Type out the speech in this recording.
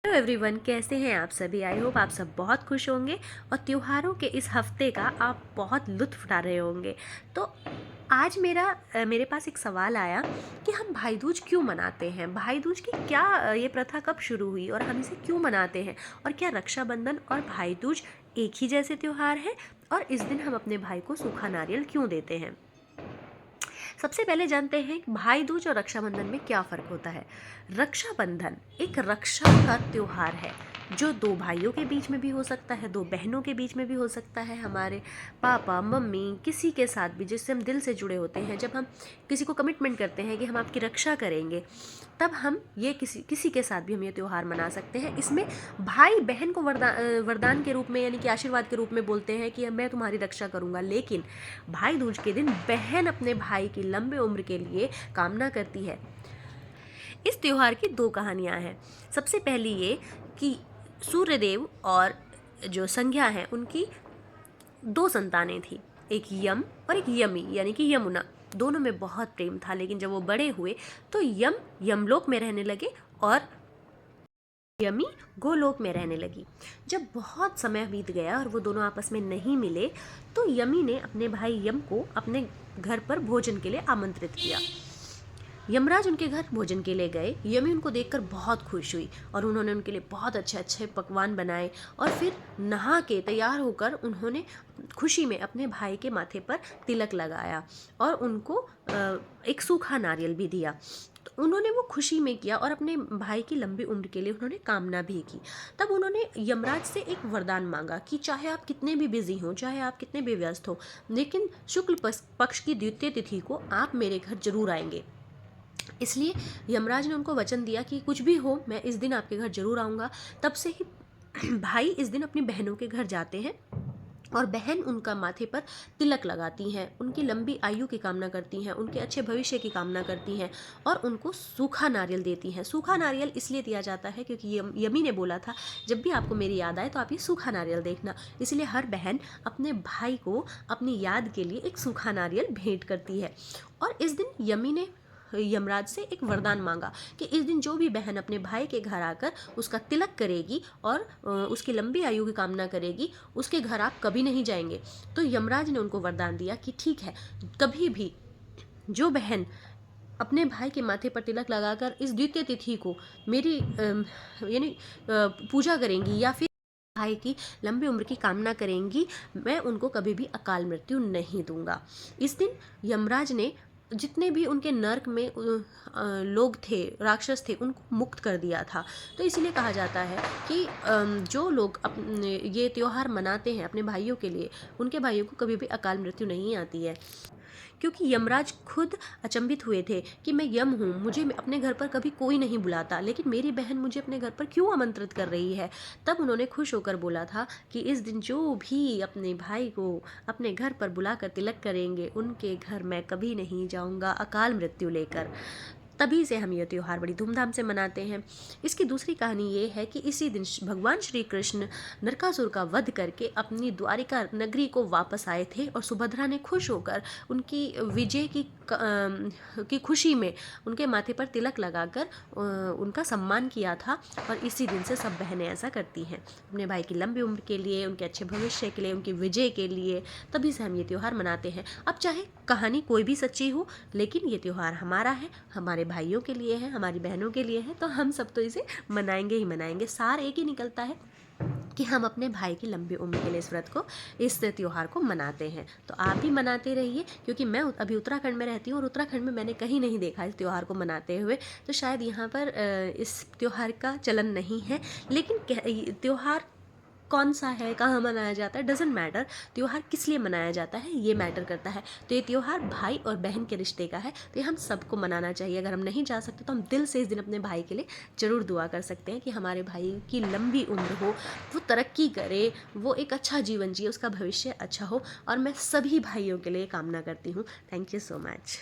Hello everyone, कैसे हैं आप सभी। आई होप आप सब बहुत खुश होंगे और त्योहारों के इस हफ्ते का आप बहुत लुत्फ उठा रहे होंगे। तो आज मेरे पास एक सवाल आया कि हम भाई दूज क्यों मनाते हैं, भाई दूज की क्या ये प्रथा कब शुरू हुई और हम इसे क्यों मनाते हैं, और क्या रक्षाबंधन और भाई दूज एक ही जैसे त्योहार हैं, और इस दिन हम अपने भाई को सूखा नारियल क्यों देते हैं। सबसे पहले जानते हैं कि भाई दूज और रक्षाबंधन में क्या फ़र्क होता है। रक्षाबंधन एक रक्षा का त्योहार है जो दो भाइयों के बीच में भी हो सकता है, दो बहनों के बीच में भी हो सकता है, हमारे पापा मम्मी किसी के साथ भी जिससे हम दिल से जुड़े होते हैं। जब हम किसी को कमिटमेंट करते हैं कि हम आपकी रक्षा करेंगे, तब हम ये किसी के साथ भी हम ये त्यौहार मना सकते हैं। इसमें भाई बहन को वरदान के रूप में यानी कि आशीर्वाद के रूप में बोलते हैं कि मैं तुम्हारी रक्षा करूँगा, लेकिन भाई दूज के दिन बहन अपने भाई की लंबे उम्र के लिए कामना करती है। इस त्योहार की दो कहानियाँ हैं। सबसे पहली ये कि सूर्यदेव और जो संध्या है उनकी दो संतानें थी, एक यम और एक यमी यानी कि यमुना। दोनों में बहुत प्रेम था, लेकिन जब वो बड़े हुए तो यम यमलोक में रहने लगे और यमी गोलोक में रहने लगी। जब बहुत समय बीत गया और वो दोनों आपस में नहीं मिले, तो यमी ने अपने भाई यम को अपने घर पर भोजन के लिए आमंत्रित किया। यमराज उनके घर भोजन के लिए गए। यमी उनको देखकर बहुत खुश हुई और उन्होंने उनके लिए बहुत अच्छे अच्छे पकवान बनाए, और फिर नहा के तैयार होकर उन्होंने खुशी में अपने भाई के माथे पर तिलक लगाया और उनको एक सूखा नारियल भी दिया। तो उन्होंने वो खुशी में किया और अपने भाई की लंबी उम्र के लिए उन्होंने कामना भी की। तब उन्होंने यमराज से एक वरदान मांगा कि चाहे आप कितने भी बिजी हों, चाहे आप कितने भी व्यस्त हो, लेकिन शुक्ल पक्ष की द्वितीय तिथि को आप मेरे घर जरूर आएंगे। इसलिए यमराज ने उनको वचन दिया कि कुछ भी हो मैं इस दिन आपके घर जरूर आऊँगा। तब से ही भाई इस दिन अपनी बहनों के घर जाते हैं और बहन उनका माथे पर तिलक लगाती हैं, उनकी लंबी आयु की कामना करती हैं, उनके अच्छे भविष्य की कामना करती हैं और उनको सूखा नारियल देती हैं। सूखा नारियल इसलिए दिया जाता है क्योंकि यमी ने बोला था जब भी आपको मेरी याद आए तो आप ये सूखा नारियल देखना। इसलिए हर बहन अपने भाई को अपनी याद के लिए एक सूखा नारियल भेंट करती है। और इस दिन यमी ने यमराज से एक वरदान मांगा कि इस दिन जो भी बहन अपने भाई के घर आकर उसका तिलक करेगी और उसकी लंबी आयु की कामना करेगी, उसके घर आप कभी नहीं जाएंगे। तो यमराज ने उनको वरदान दिया कि ठीक है, कभी भी जो बहन अपने भाई के माथे पर तिलक लगाकर इस द्वितीय तिथि को मेरी यानी पूजा करेंगी या फिर भाई की लंबी उम्र की कामना करेंगी, मैं उनको कभी भी अकाल मृत्यु नहीं दूंगा। इस दिन यमराज ने जितने भी उनके नर्क में लोग थे, राक्षस थे, उनको मुक्त कर दिया था। तो इसीलिए कहा जाता है कि जो लोग ये त्यौहार मनाते हैं अपने भाइयों के लिए, उनके भाइयों को कभी भी अकाल मृत्यु नहीं आती है। क्योंकि यमराज खुद अचंभित हुए थे कि मैं यम हूँ, मुझे अपने घर पर कभी कोई नहीं बुलाता, लेकिन मेरी बहन मुझे अपने घर पर क्यों आमंत्रित कर रही है। तब उन्होंने खुश होकर बोला था कि इस दिन जो भी अपने भाई को अपने घर पर बुलाकर तिलक करेंगे, उनके घर मैं कभी नहीं जाऊँगा अकाल मृत्यु लेकर। तभी से हम ये त्यौहार बड़ी धूमधाम से मनाते हैं। इसकी दूसरी कहानी ये है कि इसी दिन भगवान श्री कृष्ण नरकासुर का वध करके अपनी द्वारिका नगरी को वापस आए थे और सुभद्रा ने खुश होकर उनकी विजय की खुशी में उनके माथे पर तिलक लगाकर उनका सम्मान किया था। और इसी दिन से सब बहनें ऐसा करती हैं अपने भाई की लंबी उम्र के लिए, उनके अच्छे भविष्य के लिए, उनकी विजय के लिए। तभी से हम ये त्यौहार मनाते हैं। अब चाहे कहानी कोई भी सच्ची हो, लेकिन ये त्यौहार हमारा है, हमारे भाइयों के लिए है, हमारी बहनों के लिए है, तो हम सब तो इसे मनाएंगे ही मनाएंगे। सार एक ही निकलता है कि हम अपने भाई की लंबी उम्र के लिए इस व्रत को, इस त्यौहार को मनाते हैं। तो आप भी मनाते रहिए, क्योंकि मैं अभी उत्तराखंड में रहती हूँ और उत्तराखंड में मैंने कहीं नहीं देखा इस त्यौहार को मनाते हुए। तो शायद यहाँ पर इस त्यौहार का चलन नहीं है, लेकिन त्यौहार कौन सा है, कहाँ मनाया जाता है, डजेंट मैटर। त्यौहार किस लिए मनाया जाता है ये मैटर करता है। तो ये त्यौहार भाई और बहन के रिश्ते का है, तो ये हम सबको मनाना चाहिए। अगर हम नहीं जा सकते तो हम दिल से इस दिन अपने भाई के लिए ज़रूर दुआ कर सकते हैं कि हमारे भाई की लंबी उम्र हो, वो तरक्की करे, वो एक अच्छा जीवन जिए, उसका भविष्य अच्छा हो। और मैं सभी भाइयों के लिए कामना करती हूँ। Thank you so much.